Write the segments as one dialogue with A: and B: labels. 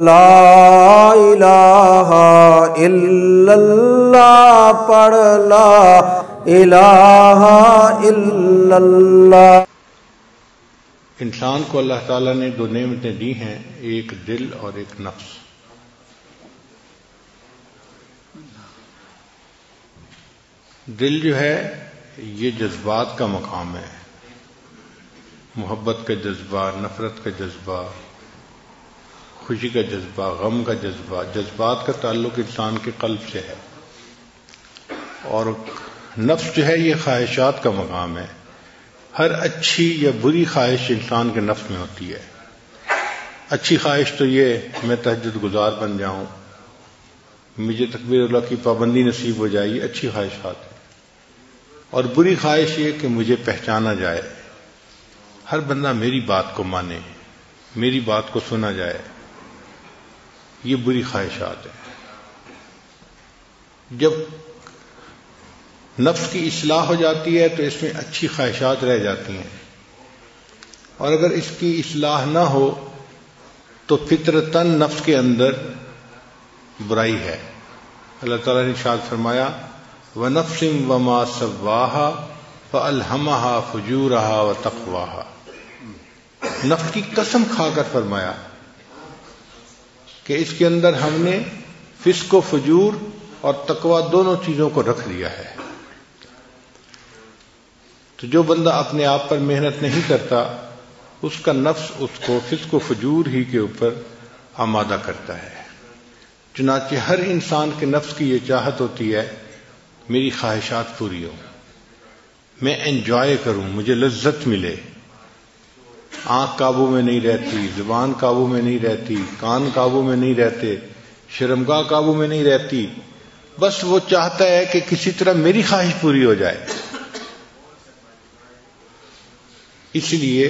A: لا الہ الا اللہ پڑھ لا الہ الا اللہ۔
B: انسان کو اللہ تعالیٰ نے دو نعمتیں دی ہیں، ایک دل اور ایک نفس۔ دل جو ہے یہ جذبات کا مقام ہے، محبت کا جذبہ، نفرت کا جذبہ، خوشی کا جذبہ، غم کا جذبہ۔ جذبات کا تعلق انسان کے قلب سے ہے، اور نفس جو ہے یہ خواہشات کا مقام ہے۔ ہر اچھی یا بری خواہش انسان کے نفس میں ہوتی ہے۔ اچھی خواہش تو یہ میں تہجد گزار بن جاؤں، مجھے تکبیر اللہ کی پابندی نصیب ہو جائے، یہ اچھی خواہشات ہیں۔ اور بری خواہش یہ کہ مجھے پہچانا جائے، ہر بندہ میری بات کو مانے، میری بات کو سنا جائے، یہ بری خواہشات ہیں۔ جب نفس کی اصلاح ہو جاتی ہے تو اس میں اچھی خواہشات رہ جاتی ہیں، اور اگر اس کی اصلاح نہ ہو تو فطرتاً نفس کے اندر برائی ہے۔ اللہ تعالیٰ نے ارشاد فرمایا وَنَفْسٍ وَمَا سَوَّاهَا فَأَلْهَمَهَا فُجُورَهَا وَتَقْوَاهَا۔ نفس کی قسم کھا کر فرمایا کہ اس کے اندر ہم نے فسق و فجور اور تقوی دونوں چیزوں کو رکھ دیا ہے۔ تو جو بندہ اپنے آپ پر محنت نہیں کرتا، اس کا نفس اس کو فسق و فجور ہی کے اوپر آمادہ کرتا ہے۔ چنانچہ ہر انسان کے نفس کی یہ چاہت ہوتی ہے میری خواہشات پوری ہوں، میں انجوائے کروں، مجھے لذت ملے۔ آنکھ قابو میں نہیں رہتی، زبان قابو میں نہیں رہتی، کان قابو میں نہیں رہتے، شرمگاہ قابو میں نہیں رہتی، بس وہ چاہتا ہے کہ کسی طرح میری خواہش پوری ہو جائے۔ اس لیے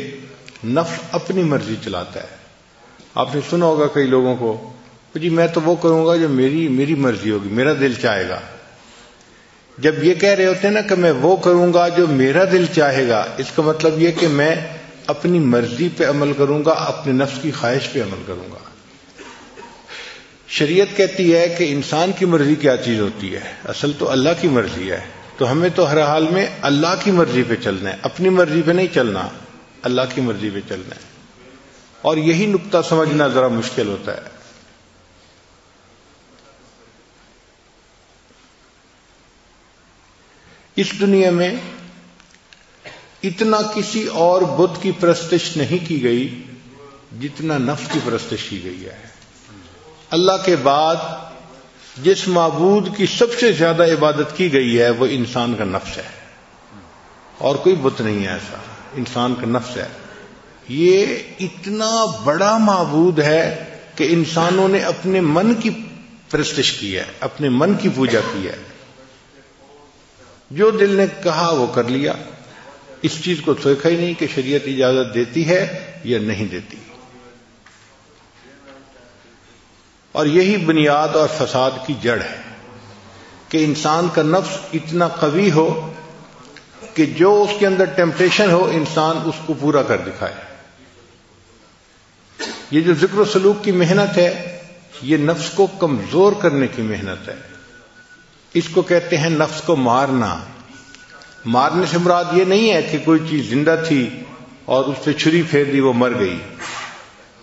B: نفس اپنی مرضی چلاتا ہے۔ آپ نے سنا ہوگا کئی لوگوں کو، جی میں تو وہ کروں گا جو میری مرضی ہوگی، میرا دل چاہے گا۔ جب یہ کہہ رہے ہوتے ہیں نا کہ میں وہ کروں گا جو میرا دل چاہے گا، اس کا مطلب یہ کہ میں اپنی مرضی پہ عمل کروں گا، اپنے نفس کی خواہش پہ عمل کروں گا۔ شریعت کہتی ہے کہ انسان کی مرضی کیا چیز ہوتی ہے، اصل تو اللہ کی مرضی ہے، تو ہمیں تو ہر حال میں اللہ کی مرضی پہ چلنا ہے، اپنی مرضی پہ نہیں چلنا، اللہ کی مرضی پہ چلنا ہے۔ اور یہی نقطہ سمجھنا ذرا مشکل ہوتا ہے۔ اس دنیا میں اتنا کسی اور بت کی پرستش نہیں کی گئی جتنا نفس کی پرستش کی گئی ہے۔ اللہ کے بعد جس معبود کی سب سے زیادہ عبادت کی گئی ہے وہ انسان کا نفس ہے، اور کوئی بت نہیں ہے ایسا، انسان کا نفس ہے۔ یہ اتنا بڑا معبود ہے کہ انسانوں نے اپنے من کی پرستش کی ہے، اپنے من کی پوجا کی ہے۔ جو دل نے کہا وہ کر لیا، اس چیز کو سوچا ہی نہیں کہ شریعت اجازت دیتی ہے یا نہیں دیتی۔ اور یہی بنیاد اور فساد کی جڑ ہے کہ انسان کا نفس اتنا قوی ہو کہ جو اس کے اندر ٹیمپٹیشن ہو انسان اس کو پورا کر دکھائے۔ یہ جو ذکر و سلوک کی محنت ہے یہ نفس کو کمزور کرنے کی محنت ہے۔ اس کو کہتے ہیں نفس کو مارنا۔ مارنے سے مراد یہ نہیں ہے کہ کوئی چیز زندہ تھی اور اس پہ چھری پھیر دی وہ مر گئی۔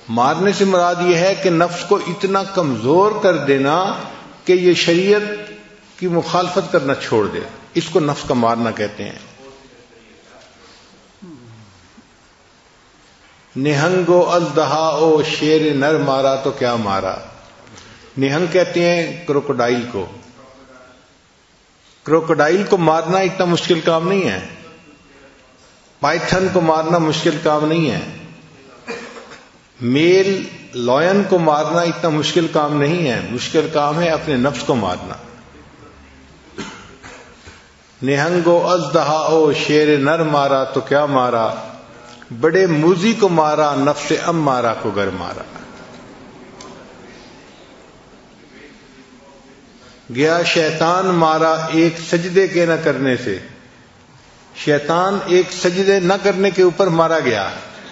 B: مارنے سے مراد یہ ہے کہ نفس کو اتنا کمزور کر دینا کہ یہ شریعت کی مخالفت کرنا چھوڑ دے، اس کو نفس کا مارنا کہتے ہیں۔ نہنگو الدہاؤ شیر نر مارا تو کیا مارا۔ نہنگ کہتے ہیں کروکوڈائل کو۔ کروکوڈائل کو مارنا اتنا مشکل کام نہیں ہے، پائتھن کو مارنا مشکل کام نہیں ہے، میل لائن کو مارنا اتنا مشکل کام نہیں ہے، مشکل کام ہے اپنے نفس کو مارنا۔ نہنگو ازدہاؤ شیر نر مارا تو کیا مارا، بڑے موذی کو مارا نفس امارہ کو گر مارا۔ گیا شیطان مارا ایک سجدے کے نہ کرنے سے۔ شیطان ایک سجدے نہ کرنے کے اوپر مارا گیا،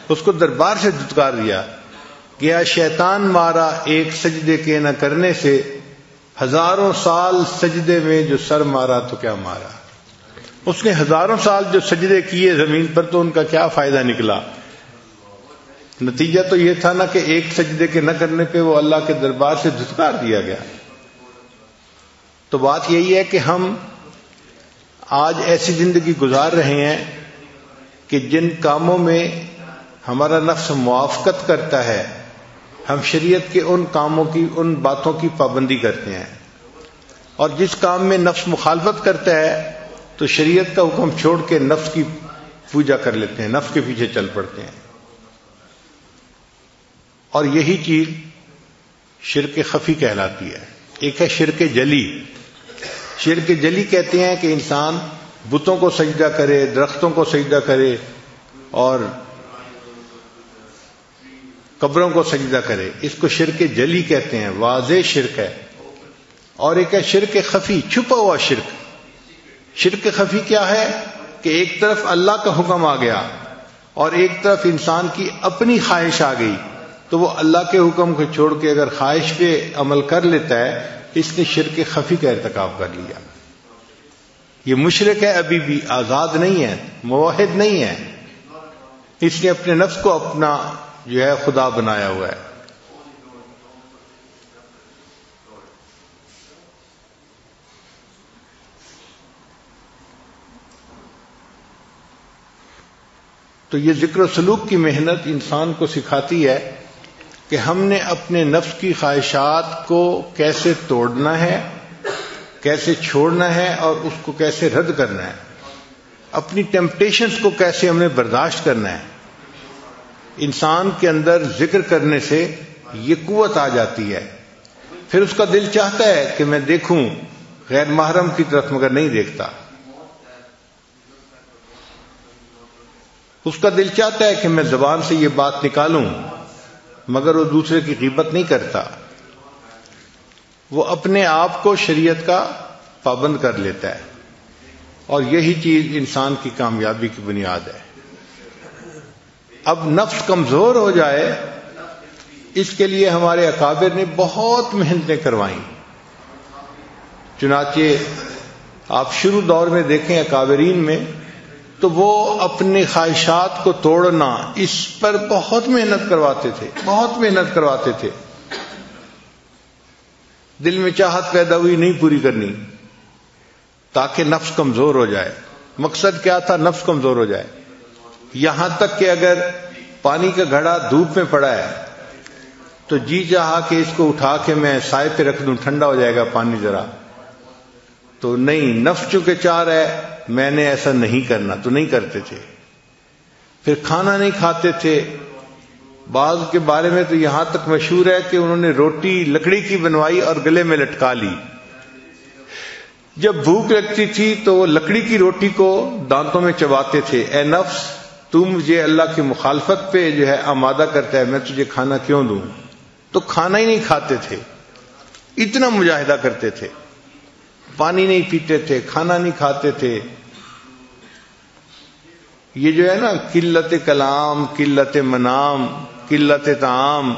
B: اس کو دربار سے دھتکار دیا گیا شیطان مارا ایک سجدے کے نہ کرنے سے، ہزاروں سال سجدے میں جو سر مارا تو کیا مارا۔ اس نے ہزاروں سال جو سجدے کیے زمین پر تو ان کا کیا فائدہ نکلا؟ نتیجہ تو یہ تھا نا کہ ایک سجدے کے نہ کرنے پہ وہ اللہ کے دربار سے دھتکار دیا گیا۔ تو بات یہی ہے کہ ہم آج ایسی زندگی گزار رہے ہیں کہ جن کاموں میں ہمارا نفس موافقت کرتا ہے، ہم شریعت کے ان کاموں کی، ان باتوں کی پابندی کرتے ہیں، اور جس کام میں نفس مخالفت کرتا ہے تو شریعت کا حکم چھوڑ کے نفس کی پوجا کر لیتے ہیں، نفس کے پیچھے چل پڑتے ہیں۔ اور یہی چیز شرک خفی کہلاتی ہے۔ ایک ہے شرک جلی۔ شرک جلی کہتے ہیں کہ انسان بتوں کو سجدہ کرے، درختوں کو سجدہ کرے اور قبروں کو سجدہ کرے، اس کو شرک جلی کہتے ہیں، واضح شرک ہے۔ اور ایک ہے شرک خفی، چھپا ہوا شرک۔ شرک خفی کیا ہے کہ ایک طرف اللہ کا حکم آ گیا اور ایک طرف انسان کی اپنی خواہش آ گئی، تو وہ اللہ کے حکم کو چھوڑ کے اگر خواہش پہ عمل کر لیتا ہے، اس نے شرک خفی کا ارتکاب کر لیا۔ یہ مشرک ہے، ابھی بھی آزاد نہیں ہے، موحد نہیں ہے، اس نے اپنے نفس کو اپنا جو ہے خدا بنایا ہوا ہے۔ تو یہ ذکر و سلوک کی محنت انسان کو سکھاتی ہے کہ ہم نے اپنے نفس کی خواہشات کو کیسے توڑنا ہے، کیسے چھوڑنا ہے اور اس کو کیسے رد کرنا ہے، اپنی ٹیمپٹیشنز کو کیسے ہم نے برداشت کرنا ہے۔ انسان کے اندر ذکر کرنے سے یہ قوت آ جاتی ہے، پھر اس کا دل چاہتا ہے کہ میں دیکھوں غیر محرم کی طرف، مگر نہیں دیکھتا۔ اس کا دل چاہتا ہے کہ میں زبان سے یہ بات نکالوں، مگر وہ دوسرے کی غیبت نہیں کرتا۔ وہ اپنے آپ کو شریعت کا پابند کر لیتا ہے، اور یہی چیز انسان کی کامیابی کی بنیاد ہے۔ اب نفس کمزور ہو جائے، اس کے لیے ہمارے اکابر نے بہت محنتیں کروائیں۔ چنانچہ آپ شروع دور میں دیکھیں اکابرین میں، تو وہ اپنے خواہشات کو توڑنا اس پر بہت محنت کرواتے تھے، بہت محنت کرواتے تھے۔ دل میں چاہت پیدا ہوئی نہیں پوری کرنی، تاکہ نفس کمزور ہو جائے۔ مقصد کیا تھا؟ نفس کمزور ہو جائے۔ یہاں تک کہ اگر پانی کا گھڑا دھوپ میں پڑا ہے تو جی چاہا کہ اس کو اٹھا کے میں سائے پہ رکھ دوں، ٹھنڈا ہو جائے گا پانی ذرا، تو نہیں، نفس چونکہ چاہ رہا ہے میں نے ایسا نہیں کرنا، تو نہیں کرتے تھے۔ پھر کھانا نہیں کھاتے تھے۔ بعض کے بارے میں تو یہاں تک مشہور ہے کہ انہوں نے روٹی لکڑی کی بنوائی اور گلے میں لٹکا لی۔ جب بھوک لگتی تھی تو وہ لکڑی کی روٹی کو دانتوں میں چباتے تھے۔ اے نفس، تو مجھے اللہ کی مخالفت پہ جو ہے آمادہ کرتا ہے، میں تجھے کھانا کیوں دوں؟ تو کھانا ہی نہیں کھاتے تھے، اتنا مجاہدہ کرتے تھے۔ پانی نہیں پیتے تھے، کھانا نہیں کھاتے تھے۔ یہ جو ہے نا قلت کلام، قلت منام، قلت طعام،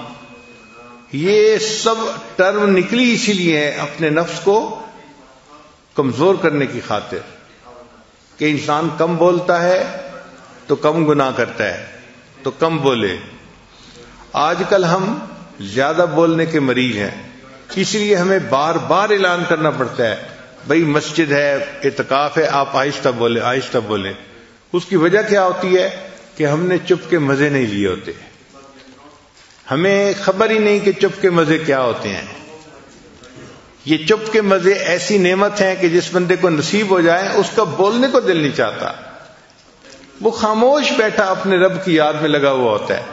B: یہ سب ٹرم نکلی اسی لیے ہے اپنے نفس کو کمزور کرنے کی خاطر، کہ انسان کم بولتا ہے تو کم گناہ کرتا ہے، تو کم بولے۔ آج کل ہم زیادہ بولنے کے مریض ہیں، اس لیے ہمیں بار بار اعلان کرنا پڑتا ہے، بھئی مسجد ہے، اعتکاف ہے، آپ آہستہ بولیں، آہستہ بولیں۔ اس کی وجہ کیا ہوتی ہے کہ ہم نے چپ کے مزے نہیں لیے ہوتے، ہمیں خبر ہی نہیں کہ چپ کے مزے کیا ہوتے ہیں۔ یہ چپ کے مزے ایسی نعمت ہیں کہ جس بندے کو نصیب ہو جائے اس کا بولنے کو دل نہیں چاہتا، وہ خاموش بیٹھا اپنے رب کی یاد میں لگا ہوا ہوتا ہے۔